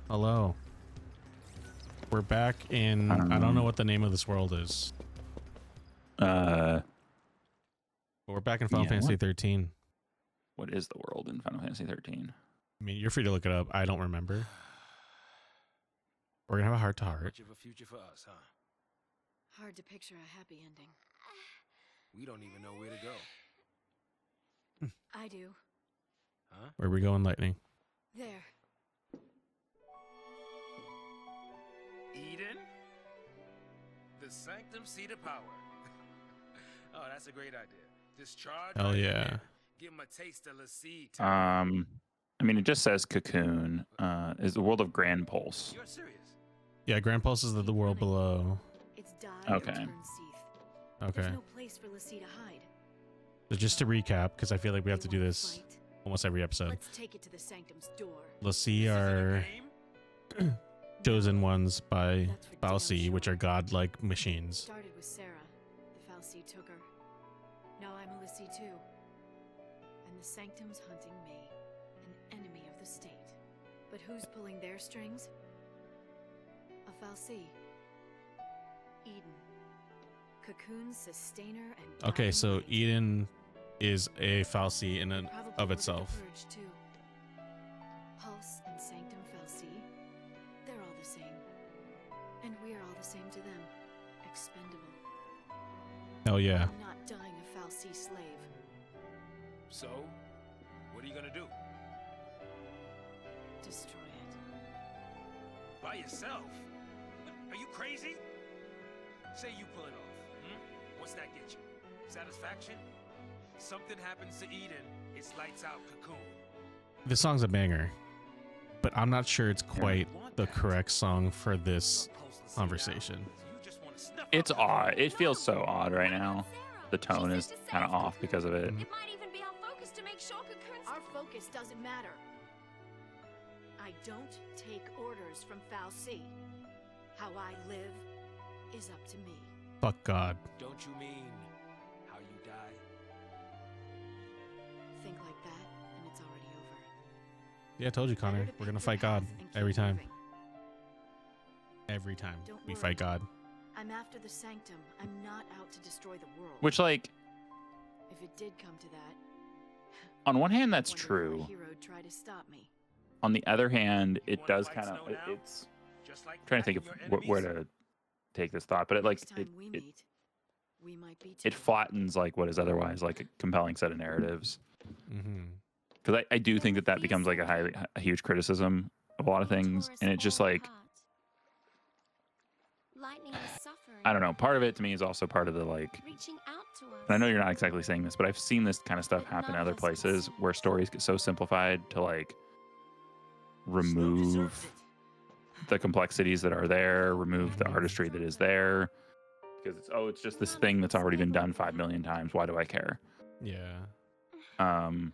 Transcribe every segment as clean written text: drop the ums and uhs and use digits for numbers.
Hello. We're back in. I don't know what the name of this world is. But we're back in Final Fantasy 13. What is the world in Final Fantasy 13? I mean, you're free to look it up. I don't remember. We're gonna have a heart to heart. Much of a future for us, huh? Hard to picture a happy ending. We don't even know where to go. I do. Huh? Where we going, Lightning? There. Eden? The Sanctum Seat of Power. Oh, that's a great idea. Discharge. Hell yeah. Give him a taste of the seed. I mean, it just says Cocoon. Is the world of Grand Pulse. You're serious? Yeah, Grand Pulse is the world below. It's died Okay. or turned Seath. Okay. There's no place for Lassie to hide. So just to recap, because I feel like we have to do You wanna this fight? almost every episode. Let's take it to the Sanctum's door. Lassie This isn't a are game? chosen ones by That's for damn Falsi, sure. which are godlike machines. Started with Sarah. The Falsi took her. Now I'm a Lassie too. And the Sanctum's hunting me, an enemy of the state. But who's pulling their strings? A Falsi. Eden. Cocoon's sustainer and Okay, guiding so light. Eden is a Falsi in and Probably of ordered the itself. purge, too. Pulse and Sanctum Falsi, they're all the same. And we're all the same to them. Expendable. Hell yeah. I'm not dying a Falsi slave. So, what are you gonna do? Destroy it. By yourself? Are you crazy? Say you pull it off. What's that get you? Satisfaction? Something happens to Eden, it's lights out Cocoon. This song's a banger, but I'm not sure it's quite the correct song for this conversation. It's odd. It feels so odd right now. The tone is kind of off because of it. It might even be our focus to make sure Cocoon's... Our focus doesn't matter. I don't take orders from Falsi. How I live is up to me. Fuck God. Don't you mean how you die? Think like that, and it's already over. Yeah, I told you, Connor. Better to We're gonna pick fight your God path and keep every time. moving. Every time Don't we worry. fight God. I'm after the Sanctum. I'm not out to destroy the world. Which, like, if it did come to that, on one hand, that's wonder if true. my hero tried to stop me. On the other hand, You it wanna does fight kind of. Snow now? It's Just like trying to think of tracking your where enemies? to take this thought, but it like Next time we it meet, we might be it too. flattens like what is otherwise like a compelling set of narratives. Mm-hmm. Because I do think that becomes like a huge criticism of a lot of things, and it's just like Lightning is suffering. I don't know. Part of it to me is also part of the like. Reaching out to us. And I know you're not exactly saying this, but I've seen this kind of stuff happen in other places where stories get so simplified to like remove the complexities that are there, remove the artistry that is there, because it's just this thing that's already been done 5 million times. Why do I care? Yeah. I don't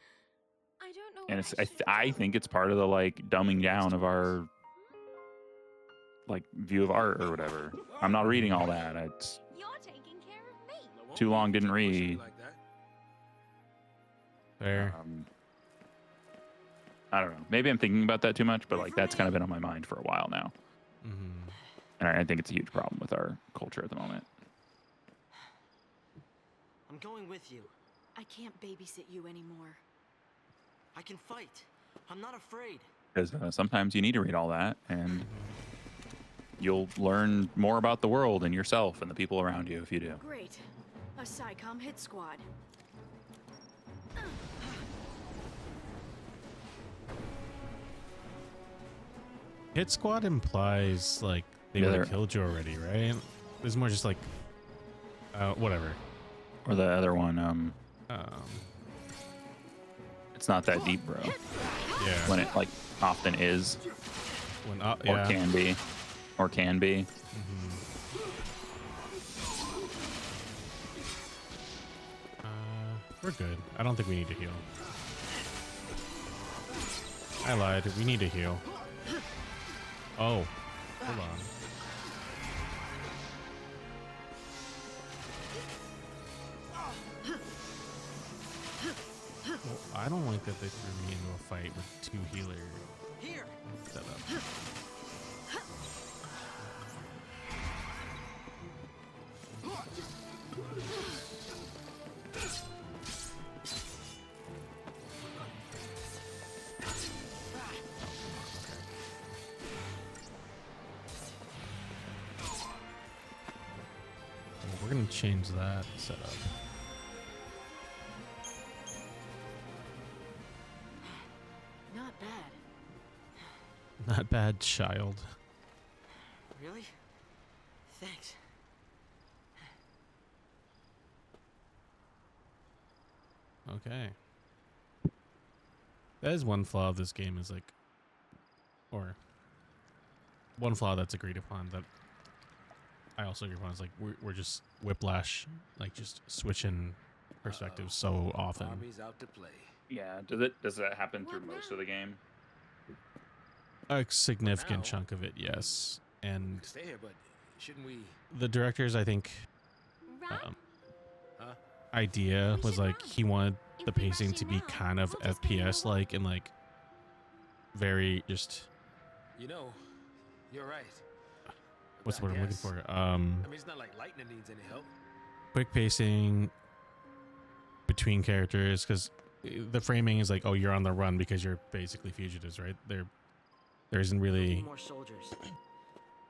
know. And what it's I should I do. think it's part of the like dumbing down of our like view of art or whatever. I'm not reading all that. It's You're taking care of me. too long, didn't read. Like that. Fair. I don't know. Maybe I'm thinking about that too much, but like that's kind of been on my mind for a while now, Mm-hmm. and I think it's a huge problem with our culture at the moment. I'm going with you. I can't babysit you anymore. I can fight. I'm not afraid. Because sometimes you need to read all that, and you'll learn more about the world and yourself and the people around you if you do. Great. A SciComm hit squad. Hit squad implies like they Yeah, would they're- have killed you already, right? It's more just like, whatever. Or the other one, Um, it's not that deep, bro. yeah. When it like often is, When, or yeah. can be, or can be. We're good. I don't think we need to heal. I lied. We need to heal. Oh, hold on. Well, I don't like that they threw me into a fight with 2 healer Here. setup. We're gonna change that setup. Not bad. Not bad, child. Really? Thanks. Okay. That is one flaw of this game is like, or one flaw that's agreed upon that I also agree upon is like we're just whiplash, like just switching perspectives so often. Army's out to play. Yeah. Does that happen through most of the game? A significant now. chunk of it, yes. And Stay here, but shouldn't we? the director's, I think, Run? idea We was should like run. he wanted If the we rush pacing in to be now, kind of we'll just be in FPS like and like very just You know, you're right. what's the I word I'm looking guess. for? I mean, it's not like Lightning needs any help. Quick pacing between characters because the framing is like, oh, you're on the run because you're basically fugitives, right? There isn't There'll be really more soldiers.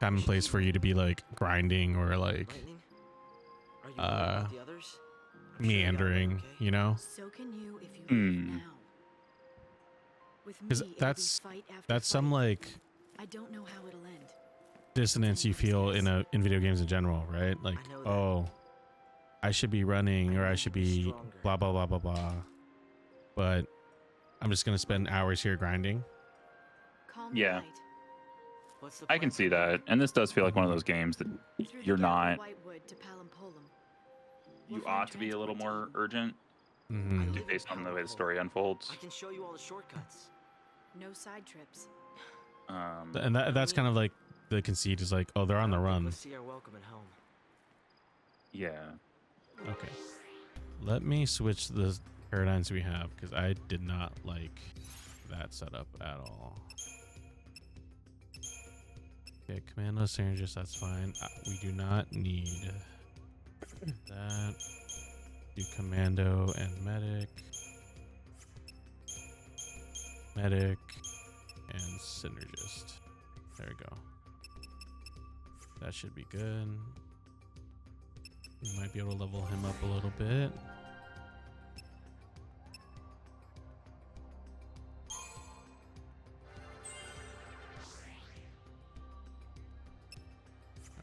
time and place for you to be like grinding or like Lightning? Are you worried about the others? I'm sure they got away meandering, okay. you know? So can you if you Hmm. leave now. With me, 'Cause it'll be that's- fight after That's some fight. like I don't know how it'll end. dissonance you feel in video games in general, right? Like, know that. oh, I should be running or I should be Stronger. blah blah blah blah blah, but I'm just gonna spend hours here grinding. Calm Yeah. the light. What's the I can plan? see that, and this does feel like one of those games that Through the you're gap not. of Whitewood to Palampolum. You We'll find ought to be a little more transport urgent Mhm. I live in based on the way the Palampolum. story unfolds. I can show you all the shortcuts. time. No side trips. And that's kind of like the conceit is like, oh, they're on the run. Let's see our welcome at home. Yeah. Okay. Let me switch the paradigms we have because I did not like that setup at all. Okay, commando synergist, that's fine. We do not need that. Do commando and medic. Medic and synergist. There we go. That should be good. We might be able to level him up a little bit.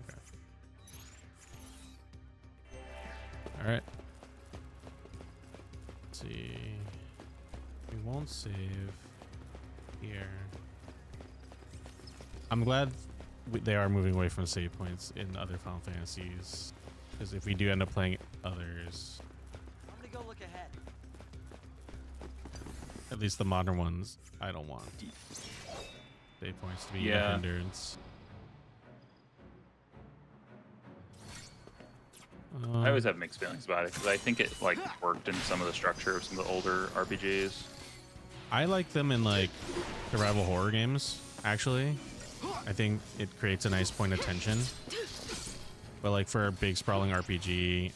Okay. All right. Let's see. We won't save here. I'm glad they are moving away from save points in other Final Fantasies. Because if we do end up playing others, I'm gonna go look ahead. at least the modern ones, I don't want save points to be a Yeah. hindrance. I always have mixed feelings about it because I think it like worked in some of the structure of some of the older RPGs. I like them in like survival horror games, actually. I think it creates a nice point of tension. But like for a big sprawling RPG,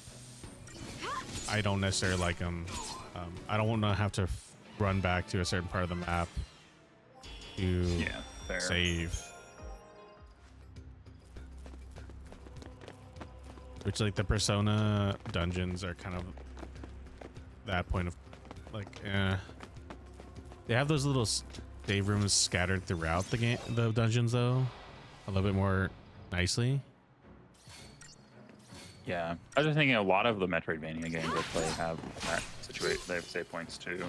I don't necessarily like them. I don't want to have to run back to a certain part of the map to Yeah, fair. save. Which like the Persona dungeons are kind of that point of like, they have those little save rooms scattered throughout the game, the dungeons though, a little bit more nicely. Yeah, I was just thinking a lot of the Metroidvania games I play have that situation. They have save points too.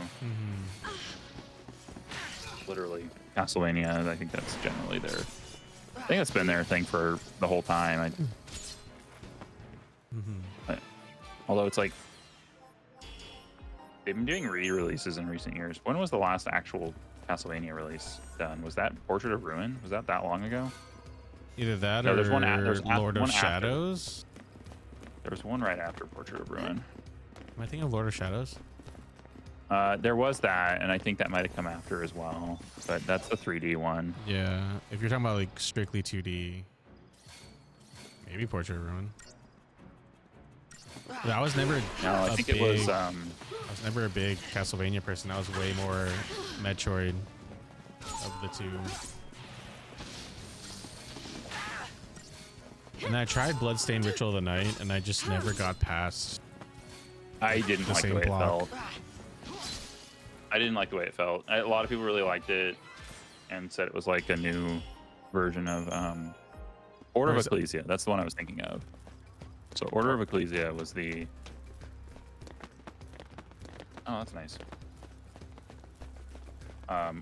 Literally, Castlevania. I think that's generally their. I think that's been their thing for the whole time. Although it's like they've been doing re-releases in recent years. When was the last actual Castlevania release done? Was that Portrait of Ruin? Was that long ago? Either that No, or there's one Lord of one after. Shadows. There was one right after Portrait of Ruin. Am I thinking of Lord of Shadows? There was that, and I think that might have come after as well. But that's the 3D one. Yeah, if you're talking about like strictly 2D, maybe Portrait of Ruin. But I was never No, I a think big, it was. I was never a big Castlevania person. I was way more Metroid of the two. And I tried Bloodstained Ritual of the Night, and I just never got past. I didn't The like the same way block. it felt. I didn't like the way it felt. A lot of people really liked it and said it was like a new version of Order of Where's- Ecclesia. That's the one I was thinking of. So Order of Ecclesia was the... Oh, that's nice.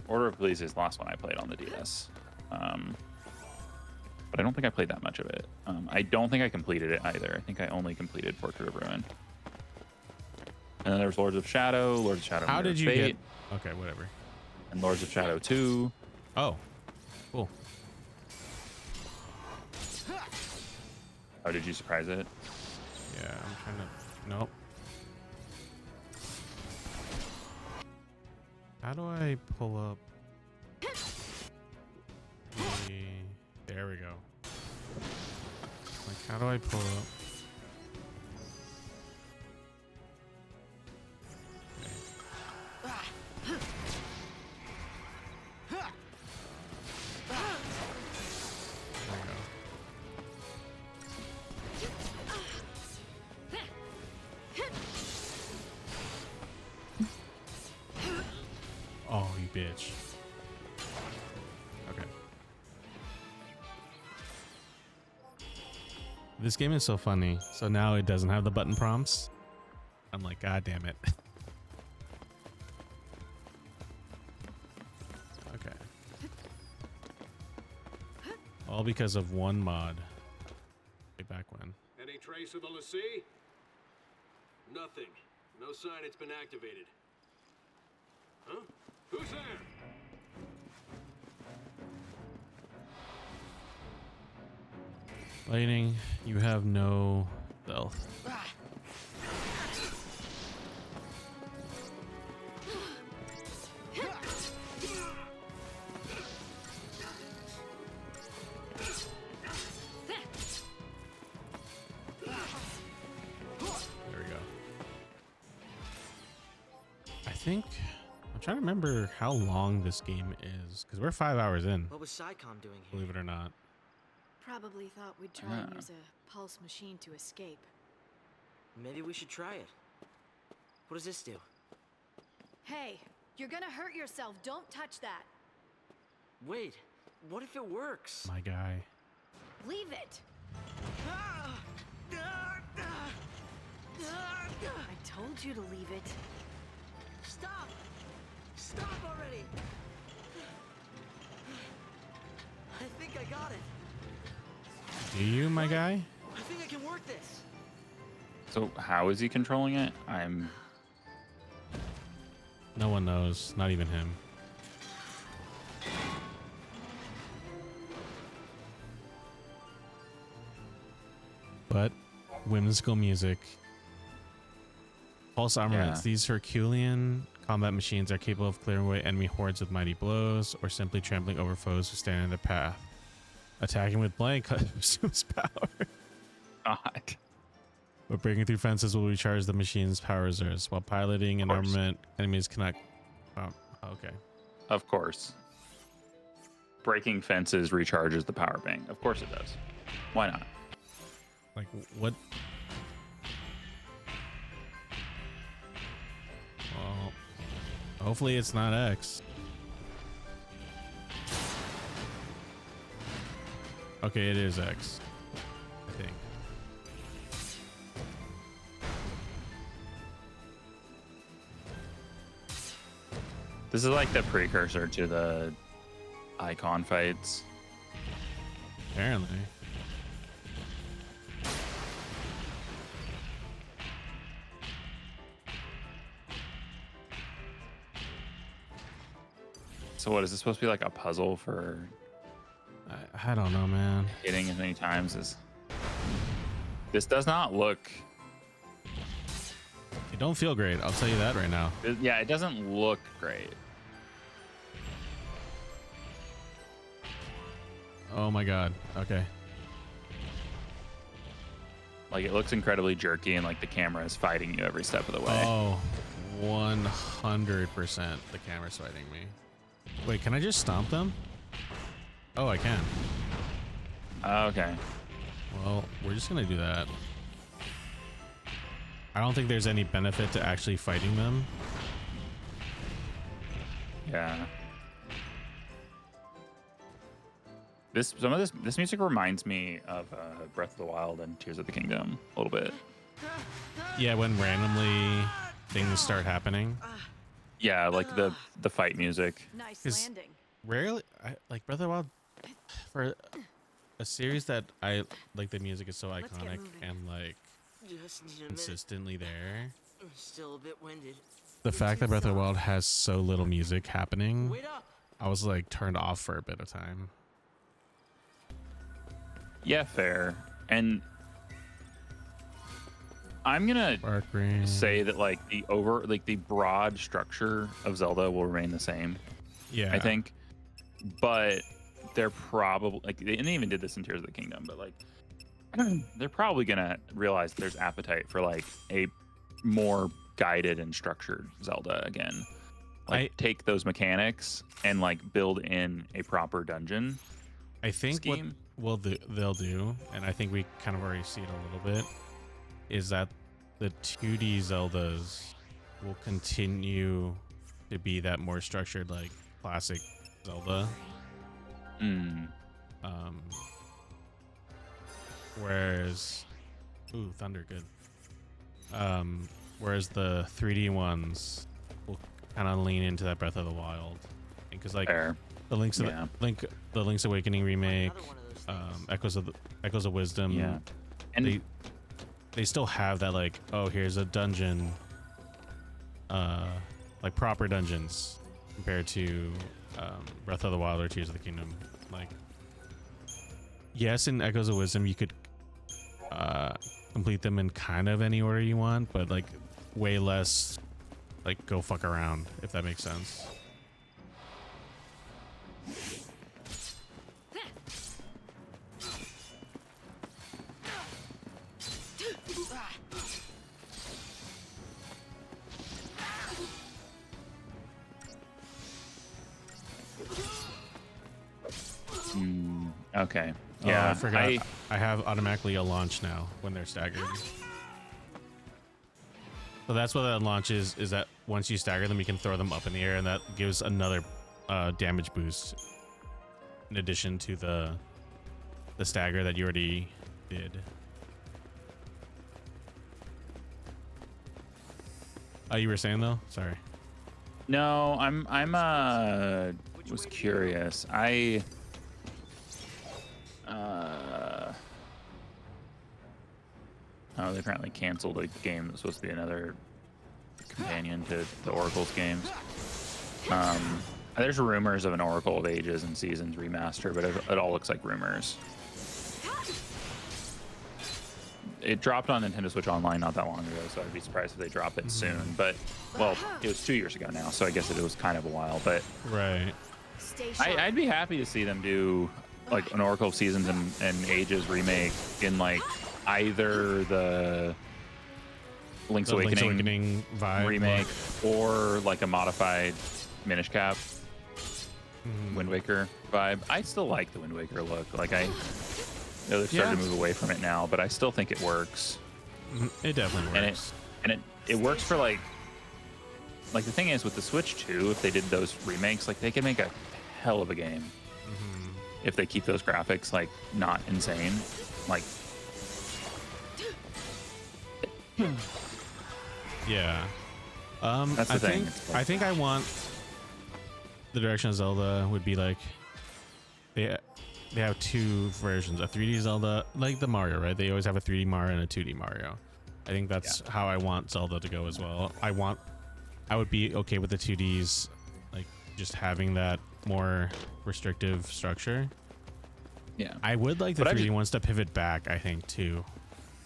Order of Ecclesia is the last one I played on the DS. But I don't think I played that much of it. I don't think I completed it either. I think I only completed Portrait of Ruin. And then there was Lords of Shadow, Lords of Shadow How Mirror did of you Fate, get? Okay, whatever. and Lords of Shadow 2. Oh, cool. Oh, did you surprise it? Yeah, I'm trying to. Nope. How do I pull up? There we go. Like, how do I pull up? There we go. Oh, you bitch. Okay. This game is so funny. So now it doesn't have the button prompts. I'm like, God damn it. Okay. All because of one mod. Way back when. Any trace of the Lassie? Nothing. No sign it's been activated. Huh? Who's there? Lightning, you have no stealth. There we go. I think I'm trying to remember how long this game is because we're 5 hours in, What was SciComm doing here? believe it or not. Probably thought we'd try and use a pulse machine to escape. Maybe we should try it. What does this do? Hey, you're gonna hurt yourself. Don't touch that. Wait, what if it works? My guy. Leave it. I told you to leave it. Stop! Stop already! I think I got it. Do you, my guy? I think I can work this. So how is he controlling it? No one knows, not even him. But whimsical music. Pulse armaments. Yeah. These Herculean combat machines are capable of clearing away enemy hordes with mighty blows or simply trampling over foes who stand in their path. Attacking with blank consumes power. God. But breaking through fences will recharge the machine's power reserves. While piloting an Of course. armament, enemies cannot... Oh, okay. Of course. Breaking fences recharges the power bank. Of course it does. Why not? Like, what? Well, hopefully it's not X. Okay, it is X, I think. This is like the precursor to the icon fights. Apparently. So what is this supposed to be, like a puzzle for I don't know, man. hitting as many times as... This does not look... It don't feel great. I'll tell you that right now. Yeah, it doesn't look great. Oh my god. Okay. Like, it looks incredibly jerky and like the camera is fighting you every step of the way. Oh, 100% the camera's fighting me. Wait, can I just stomp them? Oh, I can. Okay. Well, we're just gonna do that. I don't think there's any benefit to actually fighting them. Yeah. Some of this music reminds me of Breath of the Wild and Tears of the Kingdom a little bit. Yeah, when randomly things start happening. Yeah, like the fight music. Nice 'Cause landing. Rarely, like Breath of the Wild, for a series that I like, the music is so Let's get iconic moving. and like Just need a minute. consistently there. I'm still a bit winded. The fact that Breath of the Wild has so little music happening, Wait up! I was like turned off for a bit of time. Yeah, fair. And I'm gonna Sparkling. say that like the broad structure of Zelda will remain the same. Yeah, I think, but they're probably like they even did this in Tears of the Kingdom, but like they're probably gonna realize there's appetite for like a more guided and structured Zelda again. Like take those mechanics and like build in a proper dungeon. I think scheme. they'll do, and I think we kind of already see it a little bit, is that the 2D Zeldas will continue to be that more structured, like classic Zelda. Whereas, ooh, thunder, good. Whereas the 3D ones will kind of lean into that Breath of the Wild, because like Fair. the Link's Awakening remake, Another one of those things. Echoes of Wisdom. Yeah, and they still have that, like, oh, here's a dungeon, like proper dungeons compared to Breath of the Wild or Tears of the Kingdom. Like, yes, in Echoes of Wisdom you could complete them in kind of any order you want, but like way less like go fuck around, if that makes sense. Okay. Oh, Yeah, I forgot. I have automatically a launch now when they're staggered. So that's what that launch is that once you stagger them, you can throw them up in the air, and that gives another damage boost in addition to the stagger that you already did. Oh, you were saying though? Sorry. No, I'm was curious. Oh, they apparently canceled a game that was supposed to be another companion to the Oracle's games. There's rumors of an Oracle of Ages and Seasons remaster, but it all looks like rumors. It dropped on Nintendo Switch Online not that long ago, so I'd be surprised if they drop it soon. But, well, it was 2 years ago now, so I guess it was kind of a while. But Right. Stay sharp. I'd be happy to see them do like an Oracle of Seasons and Ages remake in like either the Link's The Link's Awakening Awakening vibe remake look. or like a modified Minish Cap Mhm. Wind Waker vibe. I still like the Wind Waker look. Like I know they've started to move away from it now, but I still think it works. Mhm. It definitely And works. it works for like the thing is with the Switch 2, if they did those remakes, like they could make a hell of a game Mhm. if they keep those graphics like not insane. Like Yeah. That's the thing. It's like- I think I want the direction of Zelda would be like they have two versions, a 3D Zelda, like the Mario, right? They always have a 3D Mario and a 2D Mario. I think that's how I want Zelda to go as well. I would be okay with the 2Ds, like just having that more restrictive structure. yeah. I would like the But I 3D just- ones to pivot back, I think, too.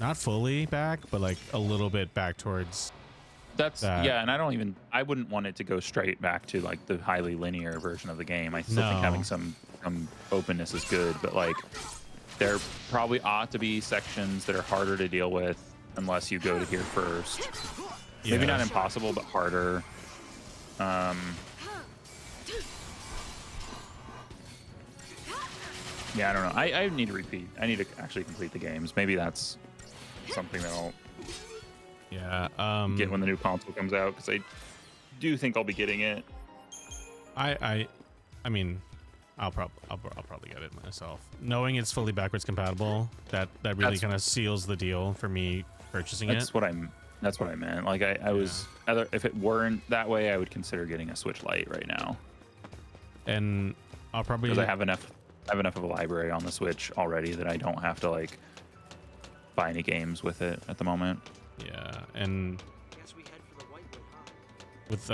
Not fully back, but like a little bit back towards That's that. yeah, and I wouldn't want it to go straight back to like the highly linear version of the game. I still think No. having some openness is good, but like there probably ought to be sections that are harder to deal with unless you go to here first. Maybe Yeah. not impossible, but harder. Yeah, I don't know. I need to repeat. I need to actually complete the games. Maybe that's something that I'll Yeah. get when the new console comes out, because I do think I'll be getting it. I mean, I'll probably get it myself. Knowing it's fully backwards compatible, that really kind of seals the deal for me purchasing it. That's what I meant. Like I was either, if it weren't that way, I would consider getting a Switch Lite right now. And I'll probably, because I have enough of a library on the Switch already that I don't have to like buy any games with it at the moment. Yeah, and Guess we head for the white room, huh? with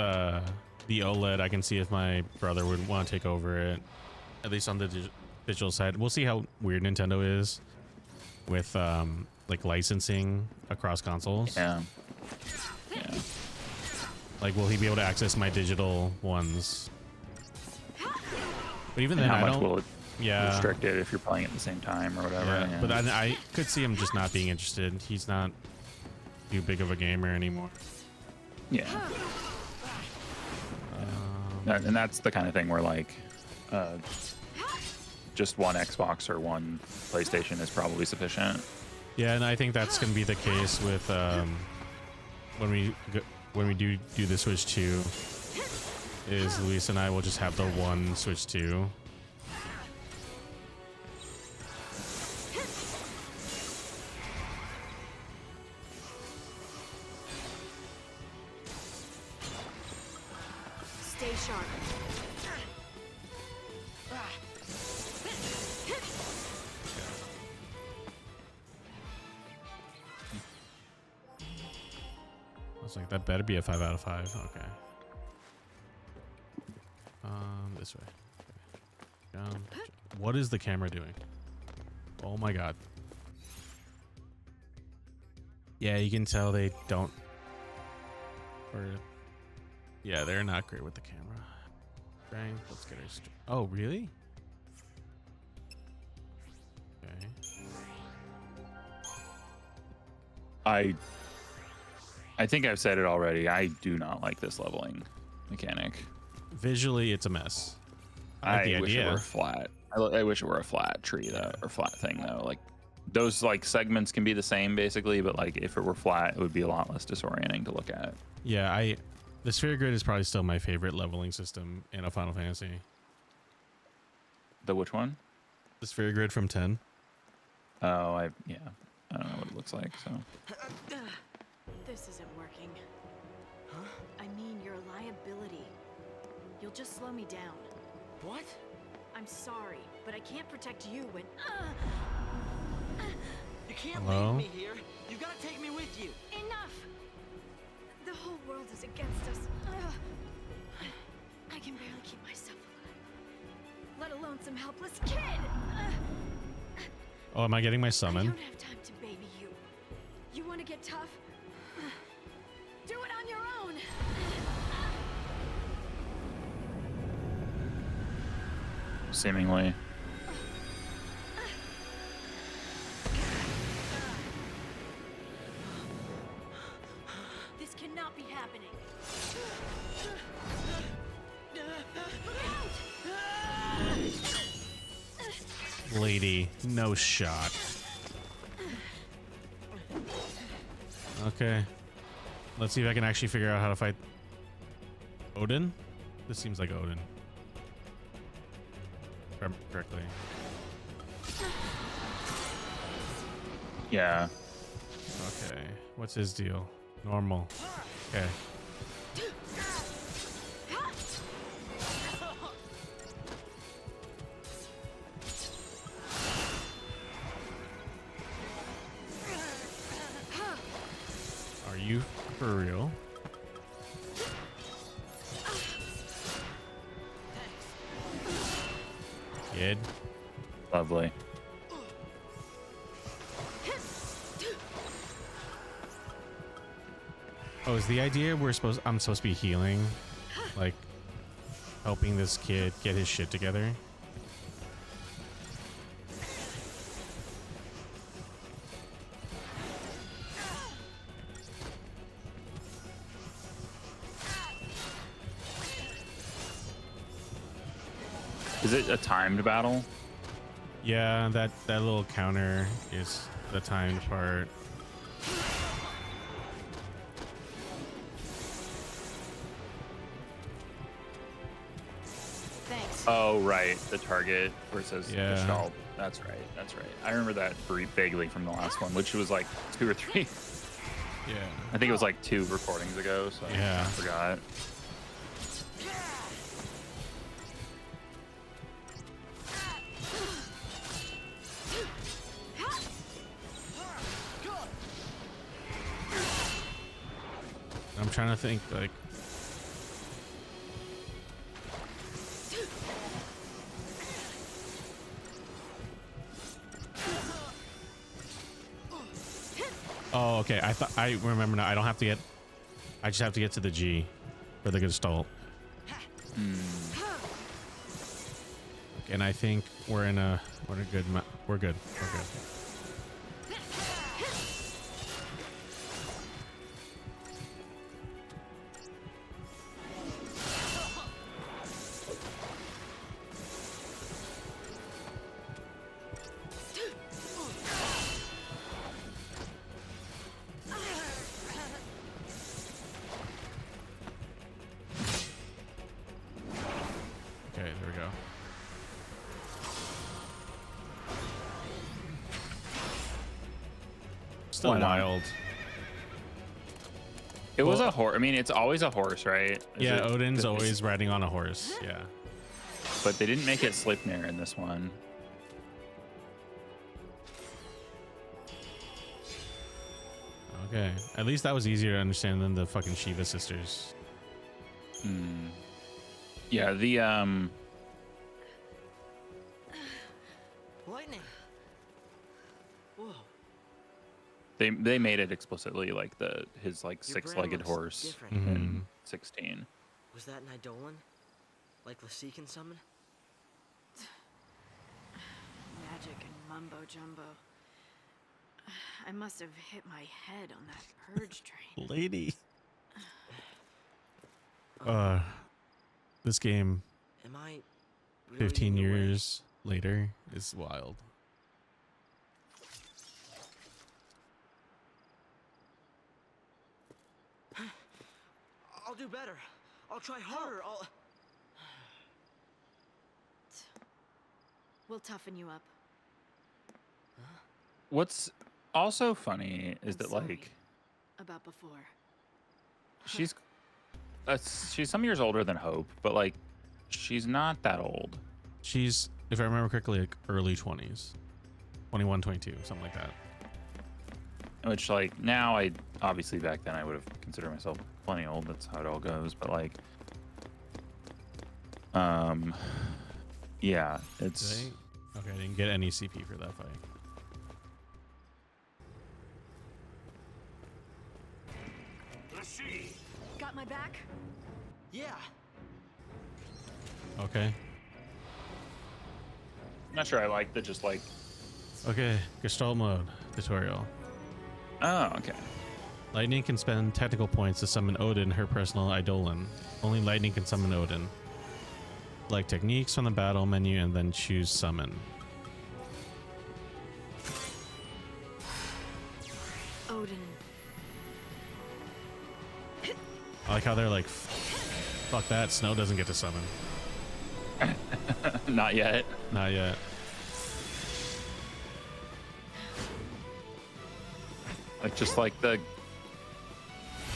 the OLED, I can see if my brother would want to take over it, at least on the digital side. We'll see how weird Nintendo is with like licensing across consoles. Yeah. Like, will he be able to access my digital ones? But even then, how I much don't. will it restrict it if you're playing at the same time or whatever? Yeah, but I could see him just not being interested. He's not too big of a gamer anymore. Yeah. And that's the kind of thing where like just one Xbox or one PlayStation is probably sufficient. Yeah, and I think that's going to be the case with when we do the Switch 2. Is Luis and I will just have the one Switch 2. Stay sharp. I was like, that better be a 5 out of 5. Okay. This way. Okay. Down. What is the camera doing? Oh my god. Yeah, you can tell they don't. Or, yeah, they're not great with the camera. Right, let's get her. Oh, really? Okay. I think I've said it already. I do not like this leveling mechanic. Visually, it's a mess. I like the wish idea. it were flat. I wish it were a flat tree though, or flat thing though. Like those like segments can be the same basically, but like if it were flat, it would be a lot less disorienting to look at. Yeah, the sphere grid is probably still my favorite leveling system in a Final Fantasy. The which one? The sphere grid from 10. Oh, I don't know what it looks like. So This isn't working. Huh? I mean, you're a liability. You'll just slow me down. What? I'm sorry, but I can't protect you when. You can't Hello? leave me here. You gotta take me with you. Enough! The whole world is against us. I can barely keep myself alive, let alone some helpless kid. Oh, am I getting my I summon? don't have time to baby you. You want to get tough? Do it on your own. seemingly. This cannot be happening. Lady, no shot. Okay. Let's see if I can actually figure out how to fight Odin. This seems like Odin. If I remember correctly. Yeah. Okay. What's his deal? Normal. Okay. Are you for real? Kid. Lovely. Oh, is the idea I'm supposed to be healing? Like helping this kid get his shit together? Is it a timed battle? Yeah, that little counter is the timed part. Thanks. Oh, right. The target versus Yeah. Gestalt. That's right. That's right. I remember that vaguely from the last one, which was like 2 or 3. Yeah. I think it was like 2 recordings ago, so Yeah. I forgot. I'm trying to think like oh, okay. I remember now. I don't have to get. I just have to get to the G for the Gestalt. Okay, and I think we're in a we're good. We're good. We're good. Okay, there we go. Still Why not? wild. It was Well- a horse. I mean, it's always a horse, right? Yeah, Odin's it's- always riding on a horse. Yeah. But they didn't make it Sleipnir in this one. Okay. At least that was easier to understand than the fucking Shiva sisters. Yeah, the Lightning. Whoa. they made it explicitly like his like Your brain 6-legged looks horse different. in 16. Was that an Eidolon? Like Lassie can summon? Magic and mumbo jumbo. I must have hit my head on that purge train. Lady. This game Am I really 15 leading the way? years later is wild. I'll do better. I'll try harder. We'll toughen you up. What's also funny is I'm that sorry like about before. she's some years older than Hope, but like she's not that old. She's, if I remember correctly, like early 20s. 21, 22, something like that. Which like now I obviously back then I would have considered myself plenty old. That's how it all goes. But like, yeah, it's Okay, I didn't get any CP for that fight. Lassie! Got my back? Yeah. Okay. I'm not sure I like the just like. Okay, Gestalt mode tutorial. Oh, okay. Lightning can spend technical points to summon Odin, her personal Eidolon. Only Lightning can summon Odin. Select techniques from the battle menu and then choose summon. Odin. I like how they're like, fuck that, Snow doesn't get to summon. Not yet. Not yet. Like just like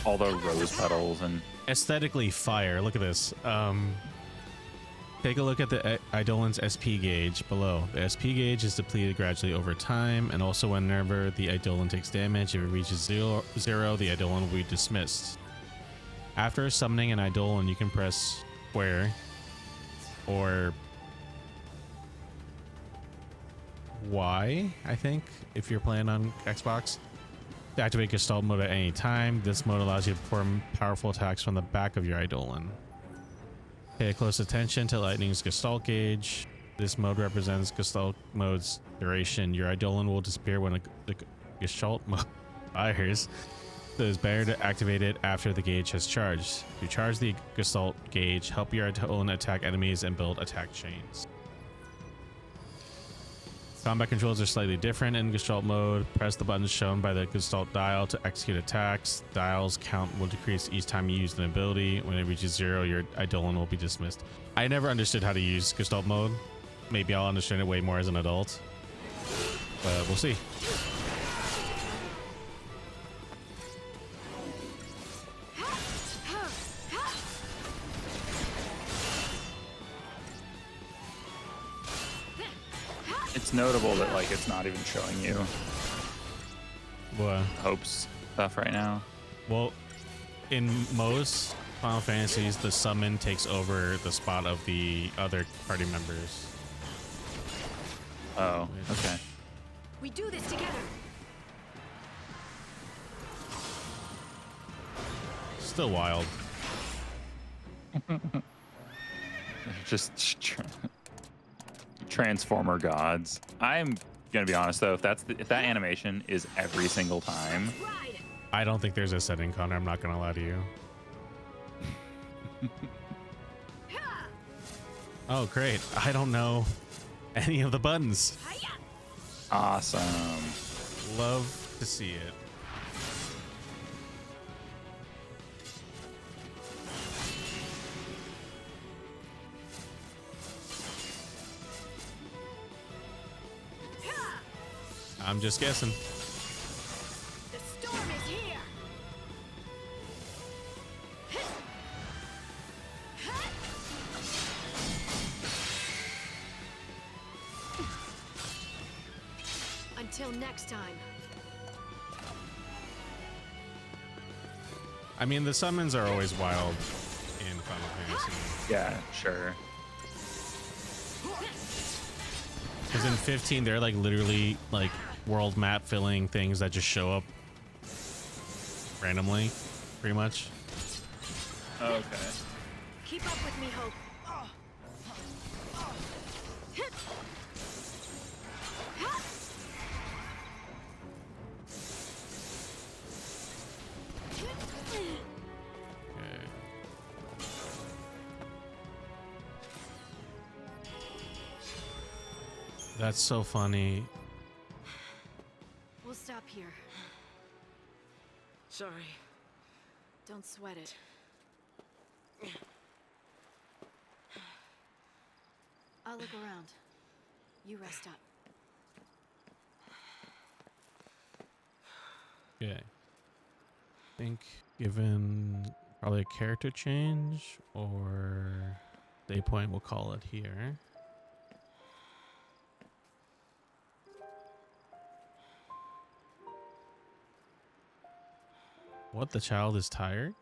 all the rose petals and Aesthetically fire. Look at this. Take a look at the Eidolon's SP gauge below. The SP gauge is depleted gradually over time, and also whenever the Eidolon takes damage, if it reaches zero, the Eidolon will be dismissed. After summoning an Eidolon, you can press square or Y, I think, if you're playing on Xbox. To activate Gestalt mode at any time. This mode allows you to perform powerful attacks from the back of your Eidolon. Pay close attention to Lightning's Gestalt gauge. This mode represents Gestalt mode's duration. Your Eidolon will disappear when the Gestalt mode fires. So it's better to activate it after the gauge has charged. To charge the Gestalt gauge, help your Eidolon attack enemies and build attack chains. Combat controls are slightly different in Gestalt mode. Press the buttons shown by the Gestalt dial to execute attacks. Dial's count will decrease each time you use an ability. When it reaches 0, your Eidolon will be dismissed. I never understood how to use Gestalt mode. Maybe I'll understand it way more as an adult. But we'll see. It's notable that like it's not even showing you What? Hope's stuff right now. Well, in most Final Fantasies, the summon takes over the spot of the other party members. Oh, okay. We do this together. Still wild. Just Transformer gods. I'm gonna be honest though, if that animation is every single time, Ride. I don't think there's a setting, Connor. I'm not gonna lie to you. Oh, great. I don't know any of the buttons. awesome. Love to see it. I'm just guessing. The storm is here. Until next time. I mean, the summons are always wild in Final Fantasy. Yeah, sure. Because in 15, they're like literally like world map filling things that just show up randomly, pretty much. Okay. Keep up with me, Hope. Okay. That's so funny. We'll stop here. Sorry. Don't sweat it. I'll look around. You rest up. Okay. I think given probably a character change or day point, we'll call it here. What? The child is tired?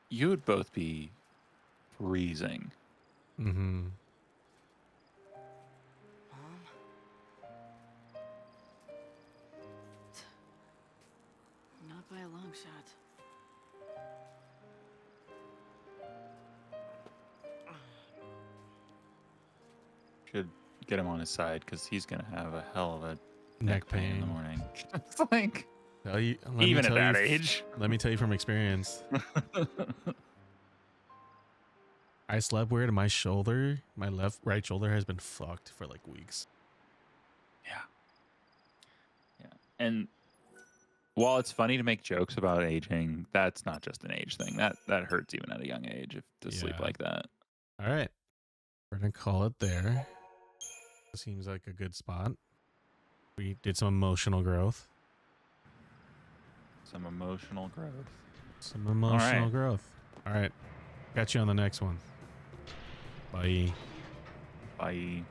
You would both be freezing. Mm-hmm. Mom? Not by a long shot. Should get him on his side because he's gonna have a hell of a Neck pain in pain. the morning. It's like Let me even at tell that you- age. Let me tell you from experience. I slept weird and my shoulder, my right shoulder has been fucked for like weeks. Yeah. And while it's funny to make jokes about aging, that's not just an age thing. That hurts even at a young age if to sleep Yeah. like that. All right. We're going to call it there. Seems like a good spot. We did some emotional growth. Some emotional growth. Some emotional right. growth. All right. Catch you on the next one. Bye. Bye.